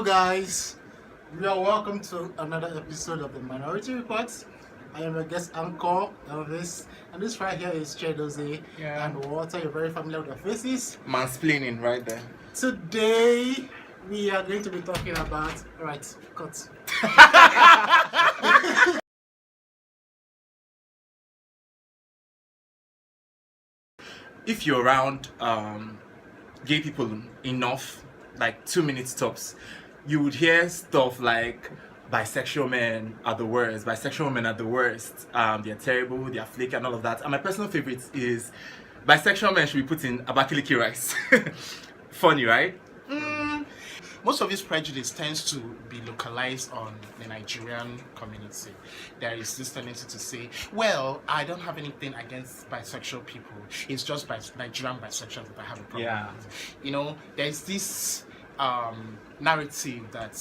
guys, you are welcome to another episode of the Minority Report. I am your guest anchor, Elvis, and this right here is Dozie and Walter. You're very familiar with the faces. Mansplaining right there. Today, we are going to be talking about... Right, cut. If you're around gay people enough, like 2 minutes tops, you would hear stuff like bisexual men are the worst, bisexual women are the worst, they're terrible, they're flaky and all of that. And my personal favorite is bisexual men should be put in Abakaliki rice. Funny, right? Most of this prejudice tends to be localized on the Nigerian community. There is this tendency to say, well, I don't have anything against bisexual people. It's just Nigerian bisexuals that I have a problem with. You know, there's this narrative that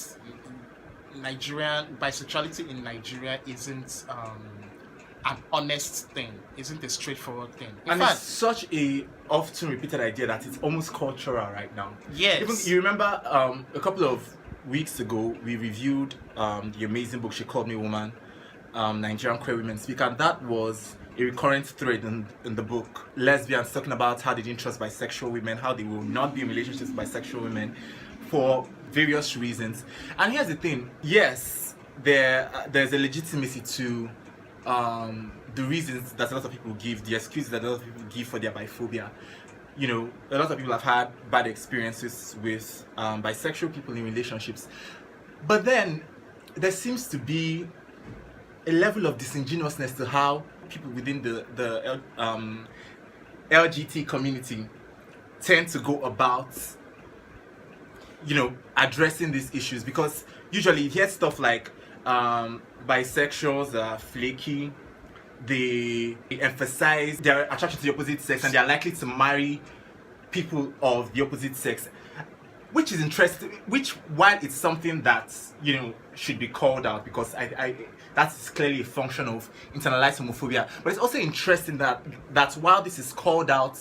bisexuality in Nigeria isn't an honest thing, isn't a straightforward thing. In fact, it's such a often repeated idea that it's almost cultural right now. Yes. Even, you remember a couple of weeks ago, we reviewed the amazing book She Called Me Woman, Nigerian queer women speak, and that was a recurrent thread in the book. Lesbians talking about how they didn't trust bisexual women, how they will not be in relationships with bisexual women for various reasons. And here's the thing, yes, there's a legitimacy to the reasons that a lot of people give, the excuses that a lot of people give for their biphobia. You know, a lot of people have had bad experiences with bisexual people in relationships. But then there seems to be a level of disingenuousness to how people within the LGBT community tend to go about, you know, addressing these issues, because usually you hear stuff like bisexuals are flaky, they emphasize their attraction to the opposite sex, and they are likely to marry people of the opposite sex, which is interesting, while it's something that, you know, should be called out, because that's clearly a function of internalized homophobia. But it's also interesting that while this is called out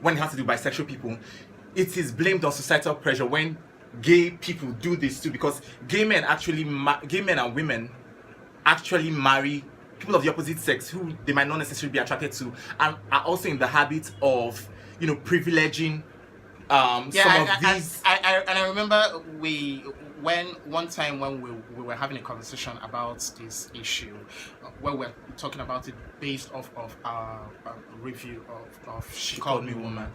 when it has to do with bisexual people, it is blamed on societal pressure when gay people do this too, because gay men and women actually marry people of the opposite sex who they might not necessarily be attracted to, and are also in the habit of, you know, privileging these. I remember one time when we were having a conversation about this issue, where we're talking about it based off of our review of She Called Me Woman.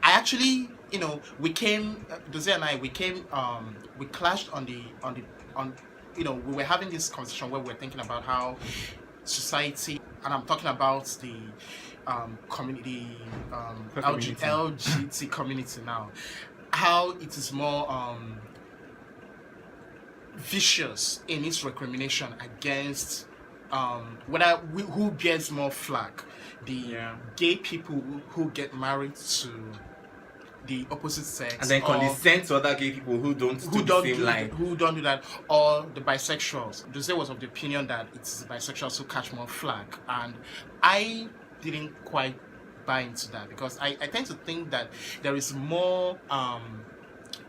I actually, you know, Dozie and I, we clashed on you know, we were having this conversation where we were thinking about how society, and I'm talking about the community, LGBT community now, how it is more vicious in its recrimination against who bears more flack, the gay people who get married to the opposite sex, and then condescend to other gay people who don't do that, or the bisexuals. Dozie was of the opinion that it's the bisexuals who catch more flack, and I didn't quite buy into that, because I tend to think that there is more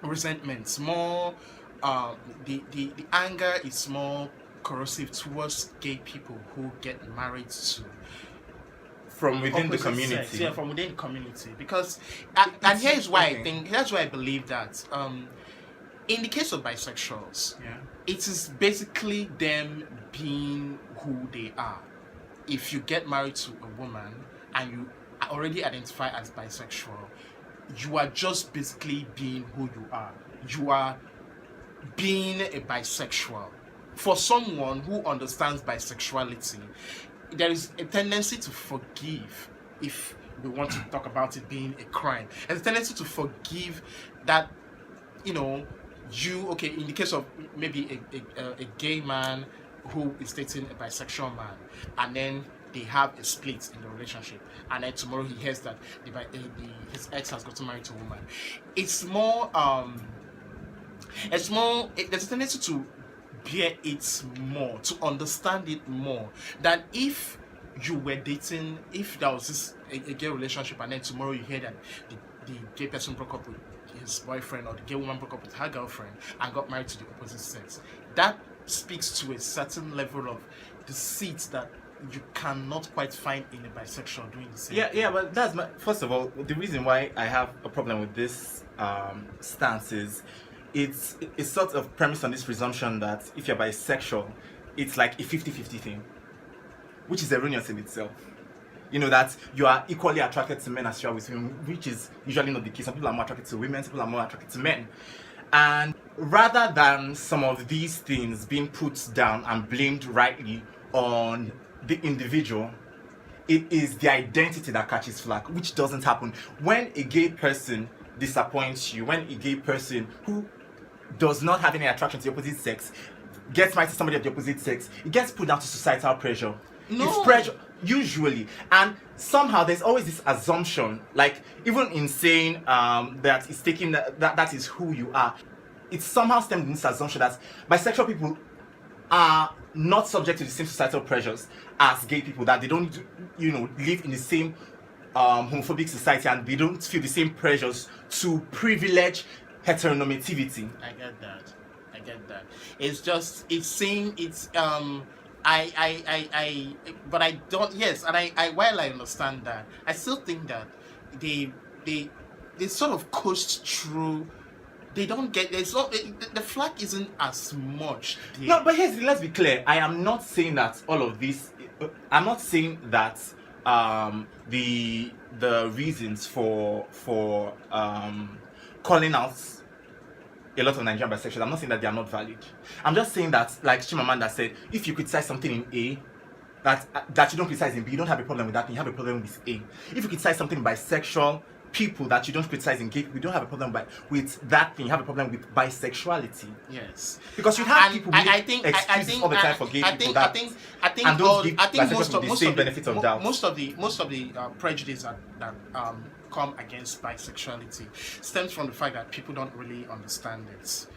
resentment, more the anger is more corrosive towards gay people who get married to from within the community. Sex. Yeah, from within the community. Because and here's why I believe that in the case of bisexuals, it is basically them being who they are. If you get married to a woman and you already identify as bisexual, you are just basically being who you are. You are being a bisexual. For someone who understands bisexuality, there is a tendency to forgive, if we want to talk about it being a crime. There's a tendency to forgive that, you know, in the case of maybe a gay man who is dating a bisexual man, and then they have a split in the relationship, and then tomorrow he hears that his ex has gotten married to a woman. There's a tendency to bear it more, to understand it more, than if you were dating, if there was a gay relationship, and then tomorrow you hear that the gay person broke up with his boyfriend, or the gay woman broke up with her girlfriend and got married to the opposite sex. That speaks to a certain level of deceit that you cannot quite find in a bisexual doing the same. Yeah, but that's first of all, the reason why I have a problem with this stance is it's sort of premised on this presumption that if you're bisexual, it's like a 50-50 thing, which is erroneous in itself. You know, that you are equally attracted to men as you are with women, which is usually not the case. Some people are more attracted to women, some people are more attracted to men. And rather than some of these things being put down and blamed rightly on the individual, it is the identity that catches flack, which doesn't happen. When a gay person disappoints you, when a gay person who does not have any attraction to the opposite sex gets married to somebody of the opposite sex, it gets put down to societal pressure. No. It's pressure, usually. And somehow there's always this assumption, like even in saying that it's taking that is who you are, it somehow stems from this assumption that bisexual people are not subject to the same societal pressures as gay people, that they don't, you know, live in the same homophobic society, and they don't feel the same pressures to privilege heteronormativity. I get that. It's just, it's saying, it's but I don't, yes, and I while I understand that, I still think that they sort of coast through. They don't get, it's not, the flag isn't as much there. No, but let's be clear. I am not saying that all of this. I'm not saying that the reasons for calling out a lot of Nigerian bisexuals, I'm not saying that they are not valid. I'm just saying that, like Chimamanda said, if you criticize something in A, that you don't criticize in B, you don't have a problem with that, and you have a problem with A. If you criticize something in bisexual people that you don't criticize in gay people, you don't have a problem with that thing, you have a problem with bisexuality. Yes. Because you have And people who make excuses all the time for gay people I think most of the prejudice that come against bisexuality stems from the fact that people don't really understand it.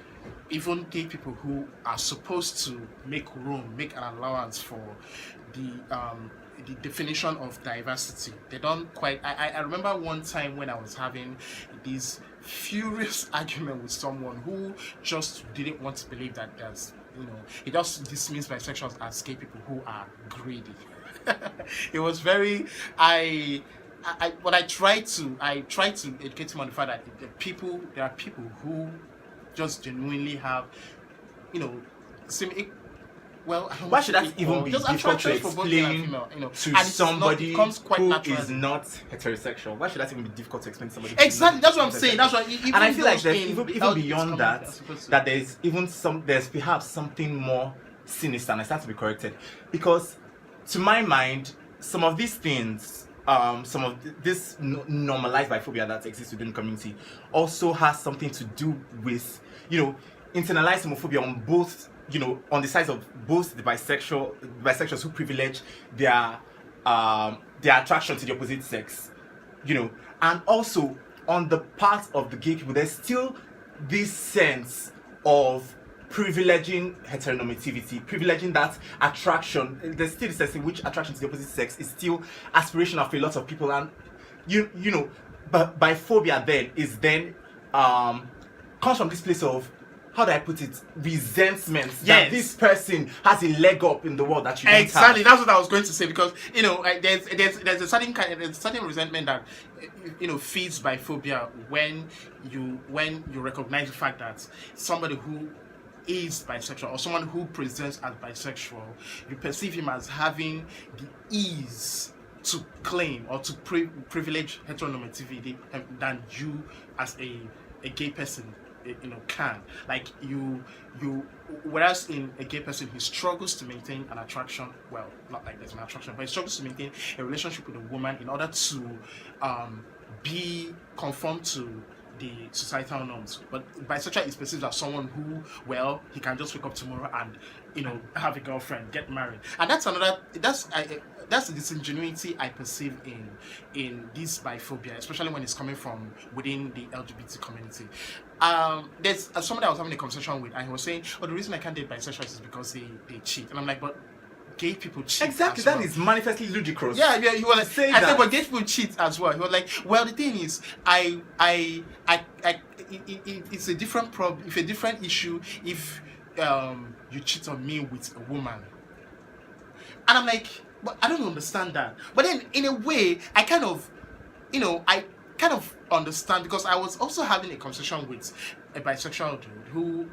Even gay people who are supposed to make an allowance for the definition of diversity, they don't quite. I remember one time when I was having this furious argument with someone who just didn't want to believe that there's, you know, he just dismissed bisexuals as gay people who are greedy. It was very, I tried to educate him on the fact that there are people who just genuinely have, you know, why should that even be difficult to explain to somebody who is not heterosexual? Why should that even be difficult to explain to somebody? Exactly, that's what I'm saying. That's why. And I feel like there's even beyond that there's perhaps something more sinister, and I start to be corrected, because to my mind, some of these things, some of this normalized biphobia that exists within the community also has something to do with, you know, internalized homophobia on both, you know, on the sides of both the bisexuals who privilege their attraction to the opposite sex, you know, and also on the part of the gay people, there's still this sense of privileging heteronormativity, privileging that attraction. There's still this sense in which attraction to the opposite sex is still aspirational for a lot of people, and you know, but biphobia then comes from this place of, how do I put it, resentment, that this person has a leg up in the world that you don't exactly have. That's what I was going to say, because, you know, there's a certain resentment that, you know, feeds biphobia when you recognize the fact that somebody who is bisexual, or someone who presents as bisexual, you perceive him as having the ease to claim or to privilege heteronormativity than you as a gay person, you know, can. Like you whereas in a gay person, he struggles to maintain an attraction, well, not like there's an attraction, but he struggles to maintain a relationship with a woman in order to be conform to the societal norms. But bisexual is perceived as someone who, well, he can just wake up tomorrow and, you know, have a girlfriend, get married. And that's the disingenuity I perceive in this biphobia, especially when it's coming from within the LGBT community. There's somebody I was having a conversation with, and he was saying, the reason I can't date bisexuals is because they cheat. And I'm like, but gay people cheat. Exactly, that is manifestly ludicrous. Yeah, he was like, say I that. said, but gay people cheat as well. He was like, well, the thing is, it's a different problem. It's a different issue if you cheat on me with a woman. And I'm like, but I don't understand that. But then, in a way, I kind of understand, because I was also having a conversation with a bisexual dude who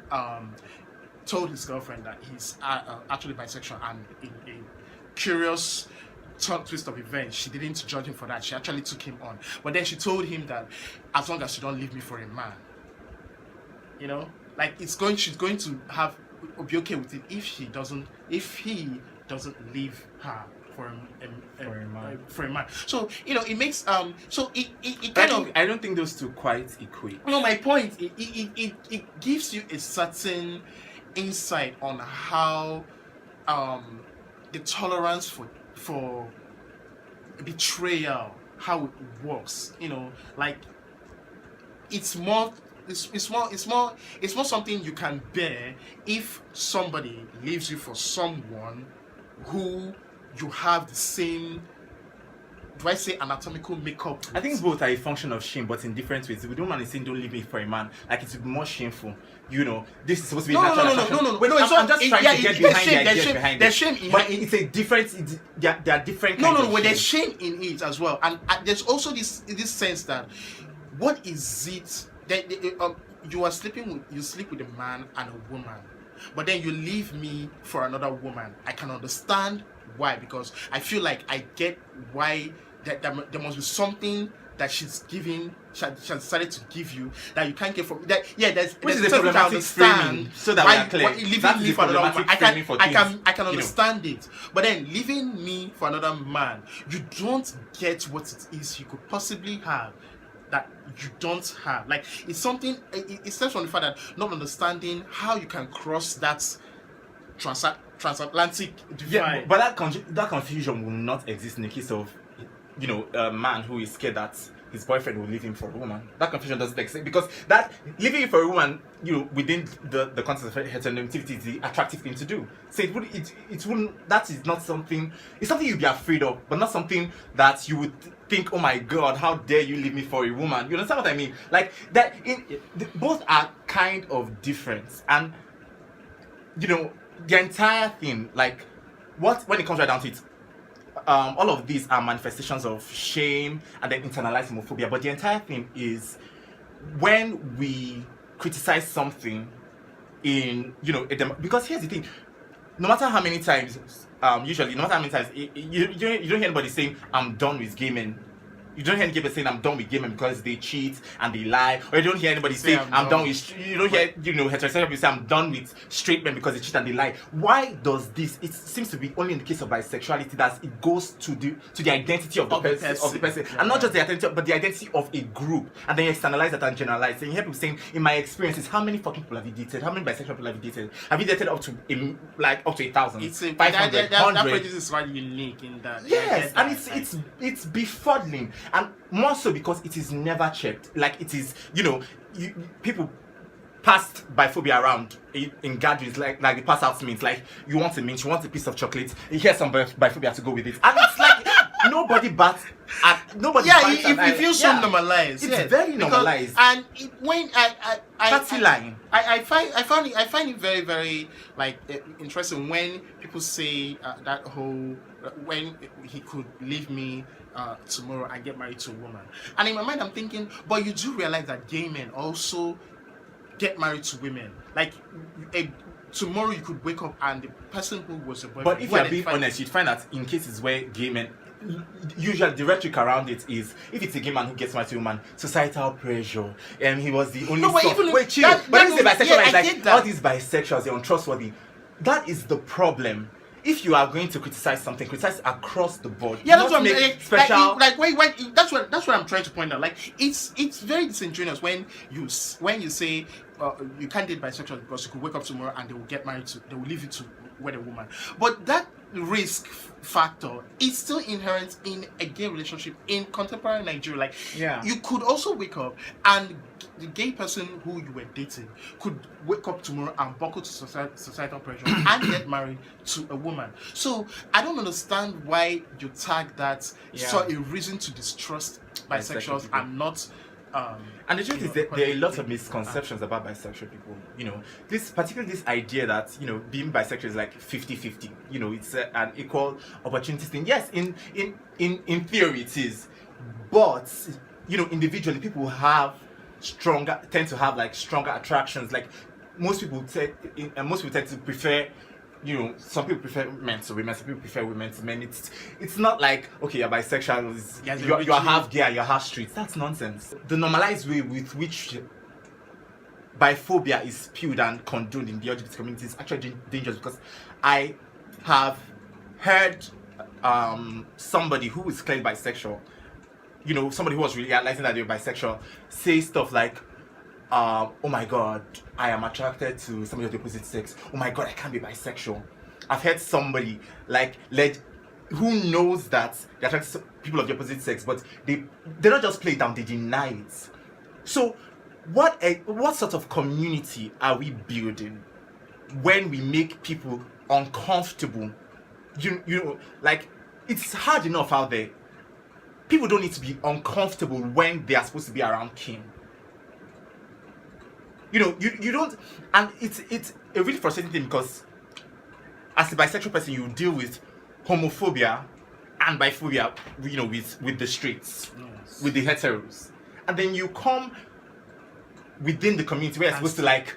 told his girlfriend that he's actually bisexual, and in a curious twist of events, she didn't judge him for that. She actually took him on. But then she told him that as long as you don't leave me for a man, like she's going to be okay with it if he doesn't leave her for a man. So it makes so it kind of, I don't think those two quite equate. No, my point, it gives you a certain insight on how the tolerance for betrayal, how it works. Like it's more something you can bear if somebody leaves you for someone who you have the same, do I say, anatomical makeup with? I think both are a function of shame, but in different ways. If the woman is saying don't leave me for a man, like it would be more shameful. This is supposed to be natural attraction. No. Wait, I'm just trying to get behind the idea behind it. There's shame in but it's a different. There are different kinds of shame. There's shame in it as well, and there's also this sense that what is it that you sleep with a man and a woman, but then you leave me for another woman. I can understand why, because I feel like I get why that there must be something that she's decided to give you that you can't get from that. Yeah, there's a problematic framing, so that we are clear. Leaving me for another woman, I can understand it. But then leaving me for another man, you don't get what it is you could possibly have that you don't have. Like it's something. It stems from the fact that not understanding how you can cross that transatlantic divide. Yeah, but that confusion will not exist in the case of a man who is scared that his boyfriend will leave him for a woman. That confusion doesn't exist, because that leaving you for a woman, within the context of heteronormativity, is the attractive thing to do. So it wouldn't. That is not something. It's something you'd be afraid of, but not something that you would think, oh my God, how dare you leave me for a woman? You understand what I mean? Like that. Both are kind of different, and the entire thing, like when it comes right down to it. All of these are manifestations of shame and then internalized homophobia. But the entire thing is when we criticize something in, because here's the thing, no matter how many times, you don't hear anybody saying, I'm done with gay men. You don't hear anybody saying I'm done with gay men because they cheat and they lie, or you don't hear anybody saying I'm done with. You don't hear heterosexual people say I'm done with straight men because they cheat and they lie. Why does this? It seems to be only in the case of bisexuality that it goes to the identity of the person, and not just the identity, but the identity of a group, and then you externalize that and generalize. And you hear people saying, in my experiences, how many fucking people have you dated? How many bisexual people have you dated? Have you dated up to 1,000? It's 500, that prejudice is quite unique in that. Yes, and it's befuddling. And more so because it is never checked. Like it is, people passed biphobia around in gatherings, like they pass out mints. Like you want a mint, you want a piece of chocolate, you hear some biphobia to go with it, and it's like nobody bats at nobody. Yeah, it feels so normalized. It's very normalized. And when I find it very, very interesting when people say that whole when he could leave me tomorrow and get married to a woman. And in my mind I'm thinking, but you do realize that gay men also get married to women. Like tomorrow you could wake up and the person who was your boyfriend. But if you're being honest, you'd find that in cases where gay men, usually the rhetoric around it is, if it's a gay man who gets married to a woman, societal pressure, and he was the only but son. even Wait, chill. But if it's a bisexual, it's like all these bisexuals, they're untrustworthy. That is the problem. If you are going to criticize something, criticize across the board. Yeah, that's what I'm saying. Special. Wait, that's what I'm trying to point out. Like it's very disingenuous when you say you can't date bisexuals because you could wake up tomorrow and they will leave you to wed a woman. But that risk factor is still inherent in a gay relationship in contemporary Nigeria. Like, you could also wake up and the gay person who you were dating could wake up tomorrow and buckle to societal pressure and get married to a woman. So I don't understand why you tag that so a reason to distrust bisexuals and not. And the truth is that there are a lot of misconceptions about bisexual people. You know, particularly this idea that, you know, being bisexual is like 50-50. You know, it's an equal opportunity thing. Yes, in theory it is, but you know, individually people tend to have like stronger attractions. Like most people tend to prefer. You know, some people prefer men to women, some people prefer women to men. It's not like, okay, you're bisexual, you're half gay, you're half straight. That's nonsense. The normalized way with which biphobia is spewed and condoned in the LGBT community is actually dangerous, because I have heard somebody who is clearly bisexual, you know, somebody who was realizing that they're bisexual, say stuff like, oh my god, I am attracted to somebody of the opposite sex. Oh my god, I can't be bisexual. I've heard somebody who knows that they're attracted to people of the opposite sex, but they don't just play it down, they deny it. So what sort of community are we building when we make people uncomfortable? You know, like, it's hard enough out there. People don't need to be uncomfortable when they are supposed to be around kin. You know, you don't, and it's a really frustrating thing, because as a bisexual person you deal with homophobia and biphobia, you know, with the straights, with the heteros, and then you come within the community where you're supposed to like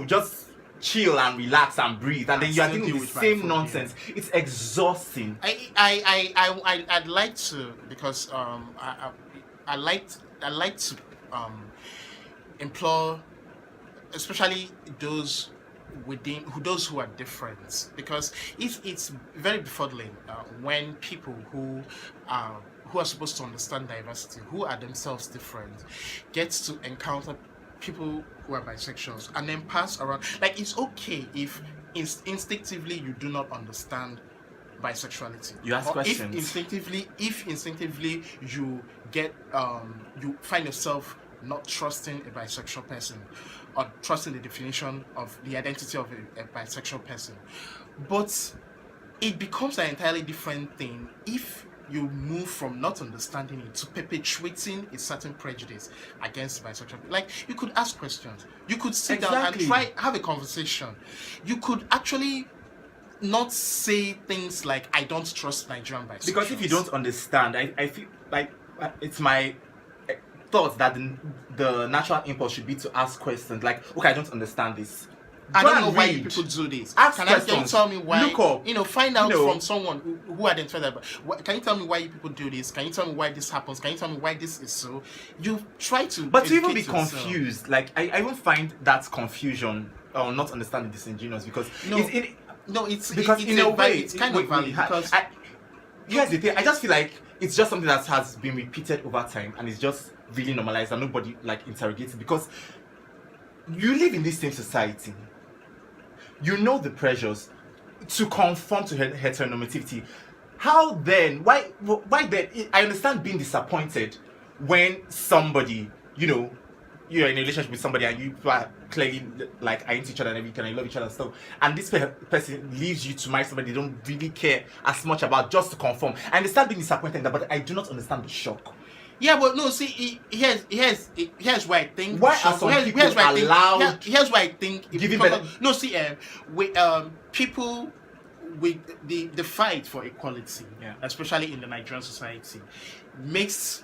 just chill and relax and breathe, and then you are dealing with the same nonsense. It's exhausting. I'd like to, because I like to implore, especially those who are different, because it's very befuddling when people who are supposed to understand diversity, who are themselves different, gets to encounter people who are bisexuals and then pass around. Like, it's okay if instinctively you do not understand bisexuality. You ask questions. If instinctively you get you find yourself not trusting a bisexual person or trusting the definition of the identity of a bisexual person. But it becomes an entirely different thing if you move from not understanding it to perpetuating a certain prejudice against bisexual. Like, you could ask questions. You could sit down and have a conversation. You could actually not say things like, I don't trust Nigerian bisexuals. Because if you don't understand, I feel like it's my thoughts that the natural impulse should be to ask questions like, okay, I don't understand this. I don't know why you people do this. Can you tell me why? Look up. Find out from someone who identifies that. Can you tell me why you people do this? Can you tell me why this happens? Can you tell me why this is so? You try to. But to even be confused, like I even find that confusion or not understanding disingenuous, because it's in a way it's kind of valid, because here's the thing. I just feel like it's just something that has been repeated over time, and it's just really normalized, and nobody like interrogates it, because you live in this same society. You know the pressures to conform to heteronormativity. How then? Why then? I understand being disappointed when somebody, you're in a relationship with somebody and you are clearly like into each other and everything, and you love each other and stuff, and this person leaves you to marry somebody they don't really care as much about, just to conform. I understand being disappointed in that, but I do not understand the shock. Yeah, but no, see, here's why I think. Why are some people allowed? Here's why I think. People with the fight for equality, especially in the Nigerian society, makes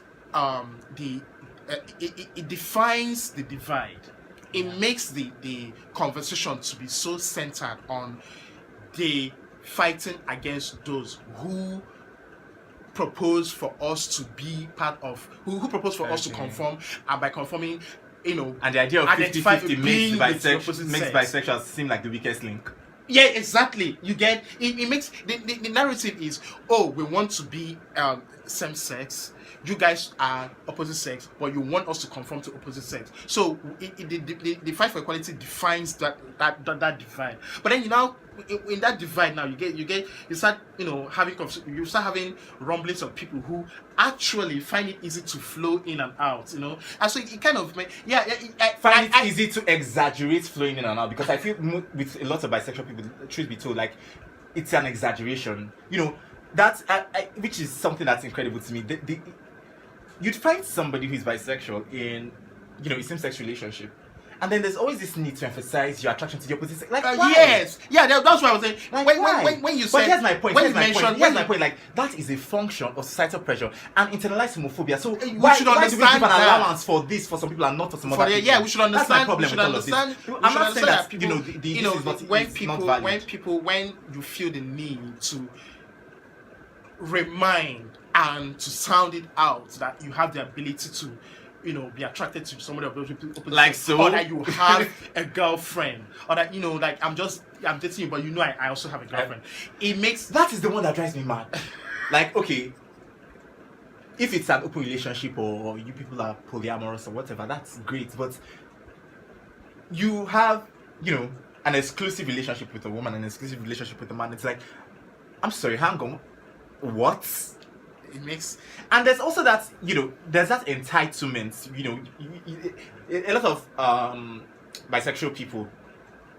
it defines the divide. It makes the conversation to be so centered on the fighting against those who propose for us to be part of, who propose for us to conform, and by conforming, and the idea of 50-50 makes bisexuals seem like the weakest link. Yeah, exactly. You get it makes the narrative is, we want to be same sex, you guys are opposite sex, but you want us to conform to opposite sex. So the fight for equality defines that divide. But then in that divide now, you start having rumblings of people who actually find it easy to flow in and out, and so it kind of find it easy to exaggerate flowing in and out, because I feel with a lot of bisexual people, truth be told, like, it's an exaggeration, that's which is something that's incredible to me. You'd find somebody who's bisexual in a same-sex relationship, and then there's always this need to emphasize your attraction to the opposite sex. Like, why? Yes, yeah, that's what I was saying. Like, when you said, but here's my point. Here's my point. Like, that is a function of societal pressure and internalized homophobia. So why do we give an allowance for this for some people and not for some other people? Yeah, we should understand. That's my problem with all of this. I'm not saying that people, this is not valid. When you feel the need to remind and to sound it out that you have the ability to be attracted to somebody of those people, like so, or that you have a girlfriend, or that like I'm dating you, but I also have a girlfriend. That is the one that drives me mad. Like, okay, if it's an open relationship or you people are polyamorous or whatever, that's great. But you have an exclusive relationship with a woman, an exclusive relationship with a man. It's like, I'm sorry, hang on, what? And there's also that there's that entitlement. A lot of bisexual people,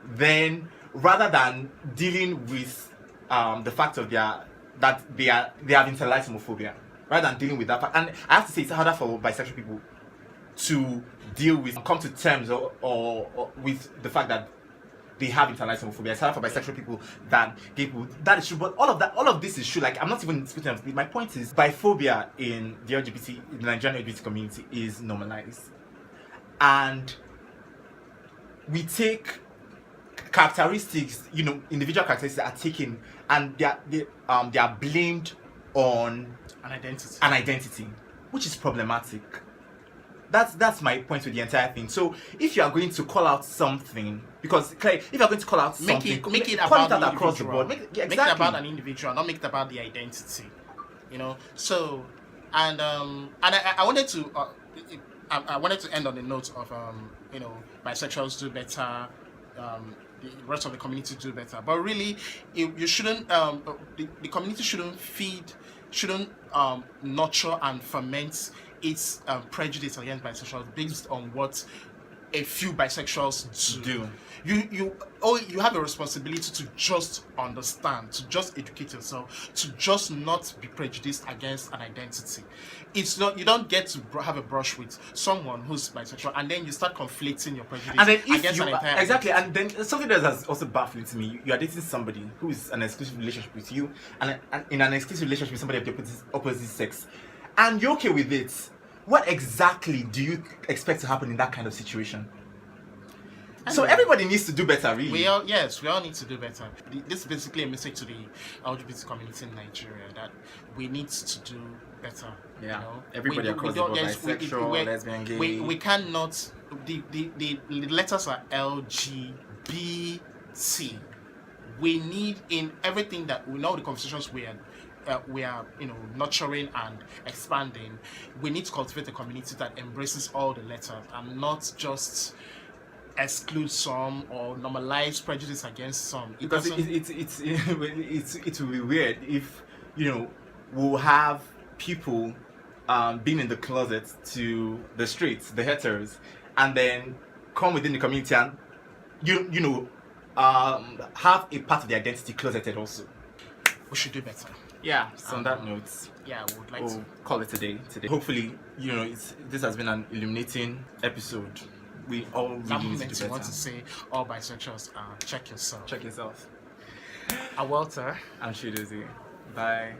then rather than dealing with the fact of they have internalized homophobia, rather than dealing with that fact, and I have to say it's harder for bisexual people to come to terms or with the fact that they have internalized homophobia. It's harder for bisexual people than gay people. That is true, but all of this is true. Like, I'm not even speaking of it. My point is, biphobia in the Nigerian LGBT community is normalized, and we take characteristics, individual characteristics that are taken, and they are blamed on an identity, which is problematic. That's my point with the entire thing. So if you are going to call out something, because if you are going to call out something, make it call about it out across the board. Make it about an individual, not make it about the identity. So and I wanted to I wanted to end on the note of bisexuals do better, the rest of the community do better. But really, you shouldn't the community shouldn't nurture and ferment its prejudice against bisexuals based on what a few bisexuals do. You have a responsibility to just understand, to just educate yourself, to just not be prejudiced against an identity. It's not, you don't get to have a brush with someone who's bisexual and then you start conflating your prejudice against an entire exactly identity. And then something that has also baffling to me, you are dating somebody who is an exclusive relationship with you, and in an exclusive relationship with somebody of the opposite sex, and you're okay with it. What exactly do you expect to happen in that kind of situation? So everybody needs to do better, really. We all need to do better. This is basically a message to the LGBT community in Nigeria that we need to do better. Yeah, everybody across the board, bisexual, lesbian, gay. We cannot. The letters are LGBT. We need, in everything that we know, the conversations we are nurturing and expanding, we need to cultivate a community that embraces all the letters and not just exclude some or normalize prejudice against some. Because it will be weird if we'll have people being in the closet to the streets, the heteros, and then come within the community and have a part of the identity closeted also. We should do better. Yeah, so on that note, we would like to call it today. Hopefully, this has been an illuminating episode. We all really need to do better. Want to say all bisexuals, check yourself. Check yourself. I'm Walter. I'm Dozie. Bye.